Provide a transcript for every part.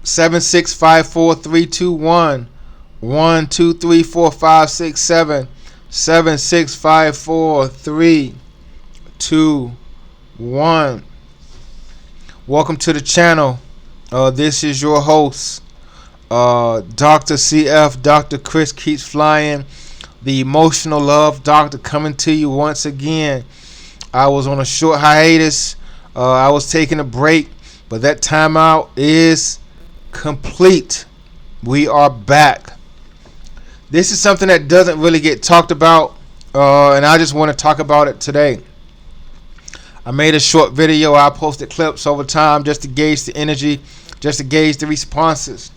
7654321 1234567 7654321. Welcome to the channel. This is your host, Dr. CF, Dr. Chris Keeps Flying, the emotional love doctor, coming to you once again. I was on a short hiatus. I was taking a break, but that timeout is complete. We are back. This is something that doesn't really get talked about, and I just want to talk about it today. I made a short video. I posted clips over time just to gauge the energy, just to gauge the responses.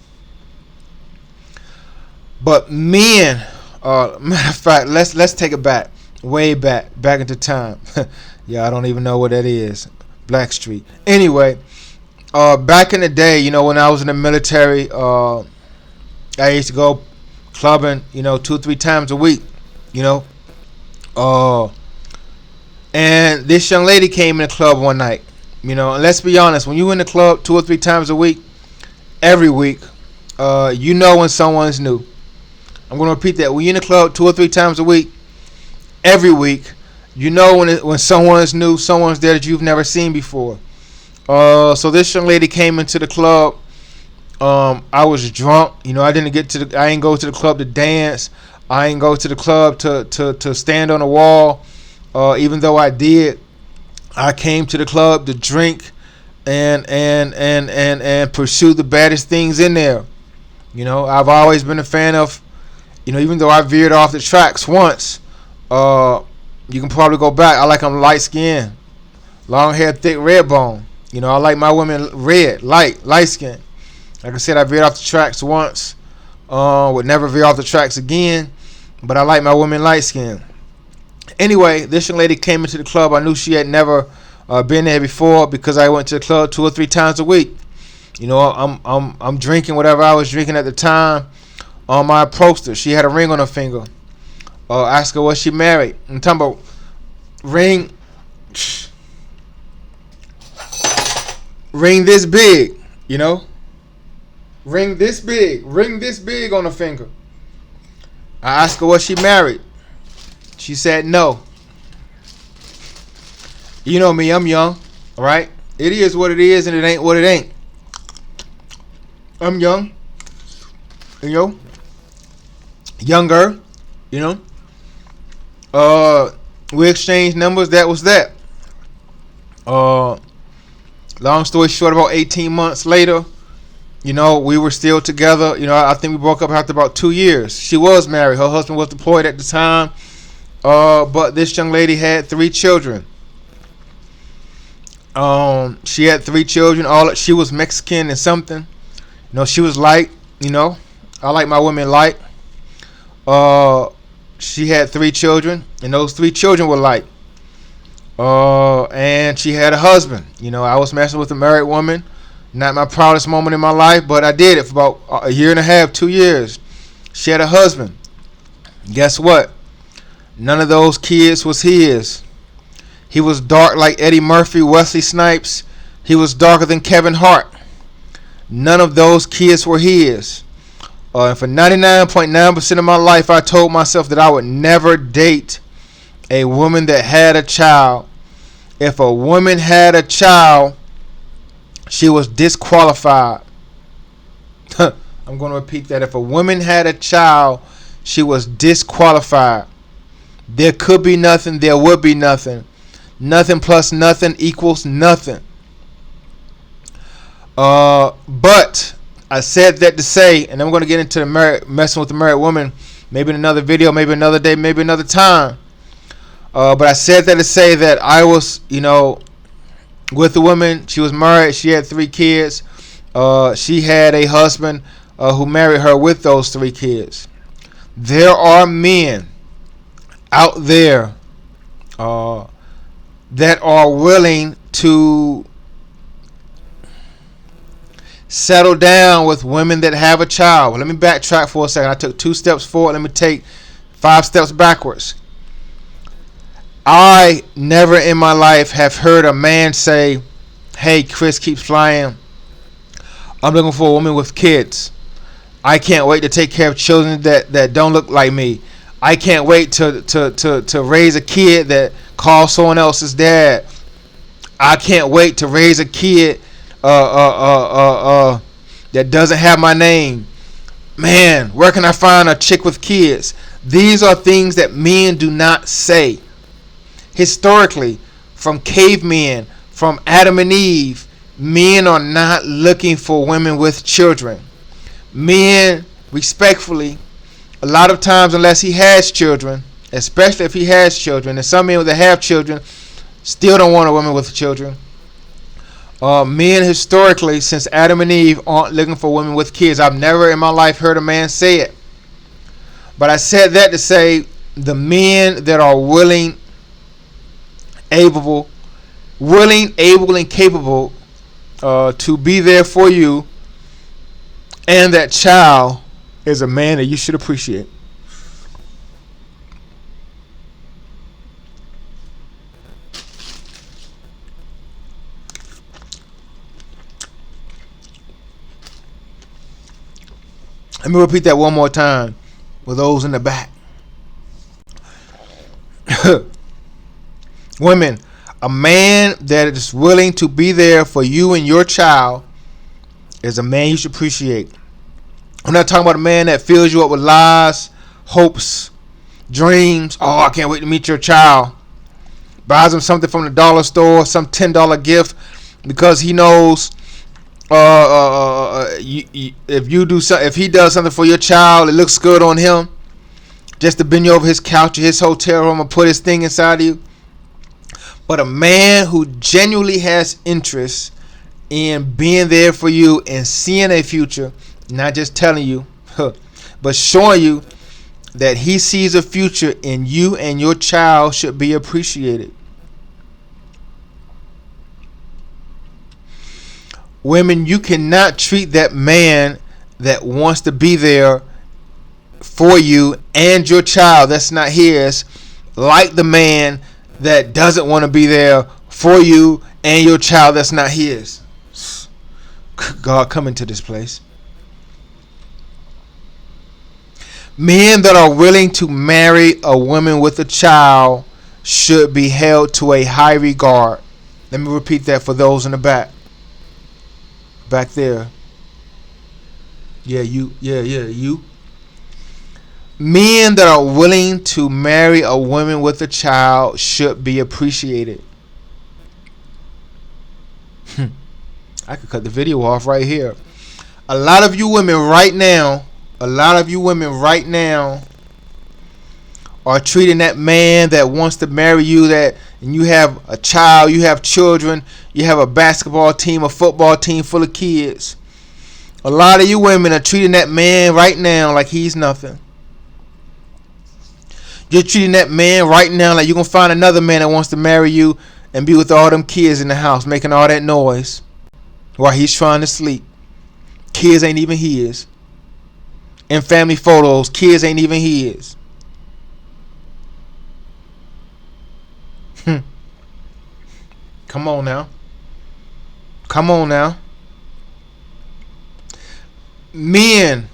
But men, matter of fact, let's take it back, way back into time. Yeah, I don't even know what that is. Blackstreet. Anyway, back in the day, when I was in the military, I used to go clubbing, 2-3 times a week, and this young lady came in the club one night, and let's be honest, when you in the club 2 or 3 times a week, every week, when someone's new. I'm going to repeat that. When you're in the club 2 or 3 times a week, every week, when someone's new, someone's there that you've never seen before. So this young lady came into the club. I was drunk. I ain't go to the club to dance. I ain't go to the club to stand on a wall. Even though I did, I came to the club to drink and pursue the baddest things in there. I've always been a fan of, even though I veered off the tracks once, you can probably go back. I like them light skinned, long hair, thick, red bone. I like my women red, light skin. Like I said, I veered off the tracks once. Would never veer off the tracks again. But I like my women light skin. Anyway, this young lady came into the club. I knew she had never been there before because I went to the club 2 or 3 times a week. I'm drinking whatever I was drinking at the time. I approached her. She had a ring on her finger. Asked her, was she married? I'm talking about ring this big, ring this big on her finger. I asked her, was she married? She said no. You know me, I'm young, right? It is what it is and it ain't what it ain't. I'm young, younger, we exchanged numbers. That was that. Long story short, about 18 months later, we were still together. I think we broke up after about 2 years. She was married. Her husband was deployed at the time. But this young lady had 3 children. She had 3 children. She was Mexican and something. She was light. I like my women light. She had 3 children, and those 3 children were light. And she had a husband. I was messing with a married woman. Not my proudest moment in my life, but I did it for about a year and a half, 2 years. She had a husband. Guess what? None of those kids was his. He was dark like Eddie Murphy, Wesley Snipes. He was darker than Kevin Hart. None of those kids were his. And for 99.9% of my life, I told myself that I would never date a woman that had a child. If a woman had a child, she was disqualified. I'm going to repeat that. If a woman had a child, she was disqualified. There could be nothing. There would be nothing. Nothing plus nothing equals nothing. But I said that to say, and I'm going to get into messing with the married woman, maybe in another video, maybe another day, maybe another time. But I said that to say that I was, with a woman. She was married. She had 3 kids. She had a husband who married her with those 3 kids. There are men out there that are willing to settle down with women that have a child. Well, let me backtrack for a second. I took 2 steps forward. Let me take 5 steps backwards. I never in my life have heard a man say, "Hey, Chris Keeps Flying, I'm looking for a woman with kids. I can't wait to take care of children that don't look like me. I can't wait to raise a kid that calls someone else's dad. I can't wait to raise a kid that doesn't have my name. Man, where can I find a chick with kids? These are things that men do not say. Historically, from cavemen, from Adam and Eve, men are not looking for women with children. Men, respectfully, a lot of times, unless he has children, especially if he has children, and some men that have children still don't want a woman with children. Men historically, since Adam and Eve, aren't looking for women with kids. I've never in my life heard a man say it. But I said that to say the men that are willing, able, and capable to be there for you and that child is a man that you should appreciate. Let me repeat that one more time with those in the back. Women, a man that is willing to be there for you and your child is a man you should appreciate. I'm not talking about a man that fills you up with lies, hopes, dreams. Oh, I can't wait to meet your child. Buys him something from the dollar store, some $10 gift, because he knows if he does something for your child, it looks good on him. Just to bend you over his couch or his hotel room and put his thing inside of you. But a man who genuinely has interest in being there for you and seeing a future, not just telling you, but showing you that he sees a future in you and your child, should be appreciated. Women, you cannot treat that man that wants to be there for you and your child that's not his like the man that doesn't want to be there for you and your child that's not his. God, come into this place. Men that are willing to marry a woman with a child should be held to a high regard. Let me repeat that for those in the back. Back there. Yeah, you. Men that are willing to marry a woman with a child should be appreciated. I could cut the video off right here. A lot of you women right now are treating that man that wants to marry you, that and you have a child, you have children, you have a basketball team, a football team full of kids. A lot of you women are treating that man right now like he's nothing. You're treating that man right now like you're going to find another man that wants to marry you and be with all them kids in the house making all that noise while he's trying to sleep. Kids ain't even his. In family photos, kids ain't even his. Come on now. Men,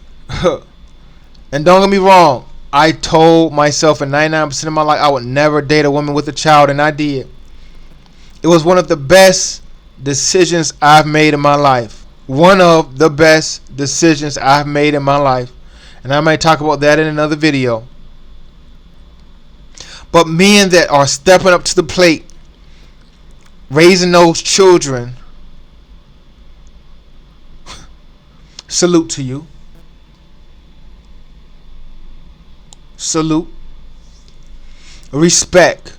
and don't get me wrong, I told myself in 99% of my life I would never date a woman with a child, and I did. It was one of the best decisions I've made in my life. One of the best decisions I've made in my life. And I might talk about that in another video. But men that are stepping up to the plate, raising those children, salute to you. Salute. Respect.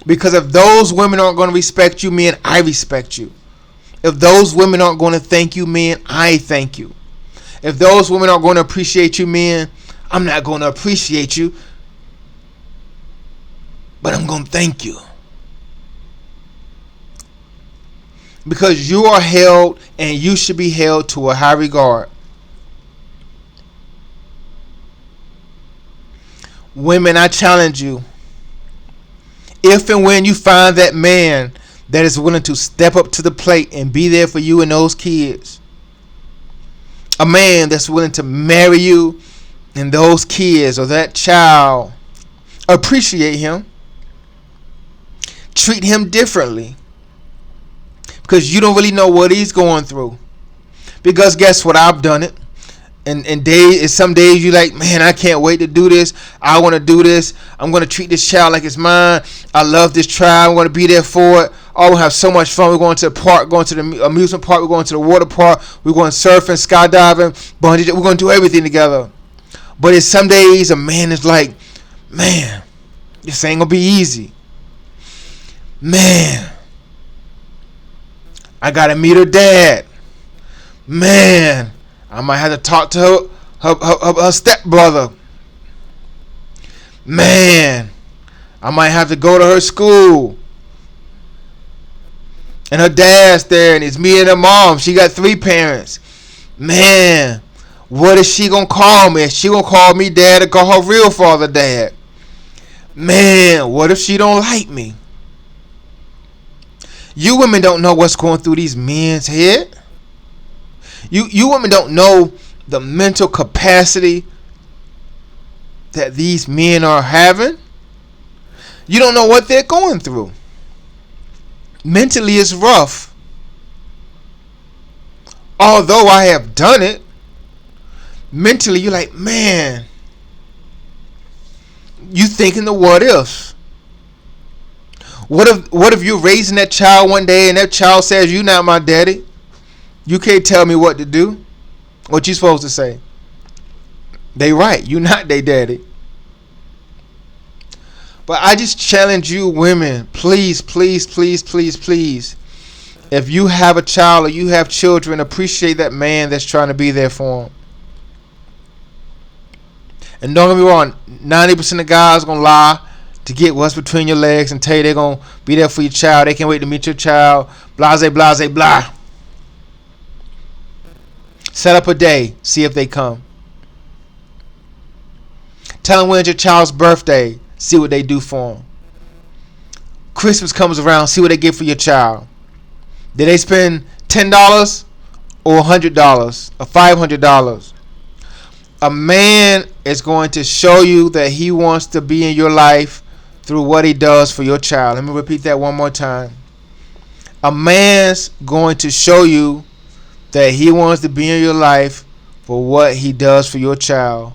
Because if those women aren't going to respect you, men, I respect you. If those women aren't going to thank you, men, I thank you. If those women aren't going to appreciate you, men, I'm not going to appreciate you, but I'm going to thank you. Because you are held and you should be held to a high regard. Women, I challenge you. If and when you find that man that is willing to step up to the plate and be there for you and those kids, A man that's willing to marry you, and those kids or that child appreciate him, treat him differently, because you don't really know what he's going through. Because guess what? I've done it. And some days you like, man, I can't wait to do this. I want to do this. I'm going to treat this child like it's mine. I love this child. I'm going to be there for it. Oh, we'll have so much fun. We're going to the park, going to the amusement park. We're going to the water park. We're going surfing, skydiving, bungee. We're going to do everything together. But it's some days a man is like, man, this ain't going to be easy. Man, I got to meet her dad. Man, I might have to talk to her stepbrother. Man, I might have to go to her school. And her dad's there, and it's me and her mom. She got 3 parents. Man, what is she going to call me? Is she going to call me dad or call her real father dad? Man, what if she don't like me? You women don't know what's going through these men's head. You women don't know the mental capacity that these men are having. You don't know what they're going through. Mentally, it's rough. Although I have done it, mentally, you're like, man, you thinking the what ifs. What if you're raising that child one day and that child says, "You not my daddy. You can't tell me what to do." What you supposed to say? They right. You not they daddy. But I just challenge you women, please, please, please, please, please. If you have a child or you have children, appreciate that man that's trying to be there for them. And don't get me wrong, 90% of guys are going to lie to get what's between your legs and tell you they're going to be there for your child. They can't wait to meet your child. Blase, blase, blah. Set up a day. See if they come. Tell them when's your child's birthday. See what they do for them. Christmas comes around. See what they get for your child. Did they spend $10 or $100 or $500? A man is going to show you that he wants to be in your life through what he does for your child. Let me repeat that one more time. A man's going to show you that he wants to be in your life for what he does for your child.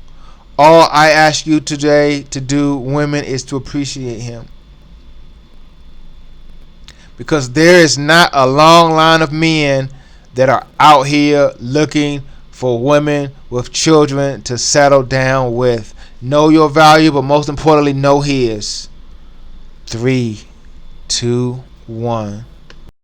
All I ask you today to do, women, is to appreciate him. Because there is not a long line of men that are out here looking for women with children to settle down with. Know your value, but most importantly, know his. 3, 2, 1.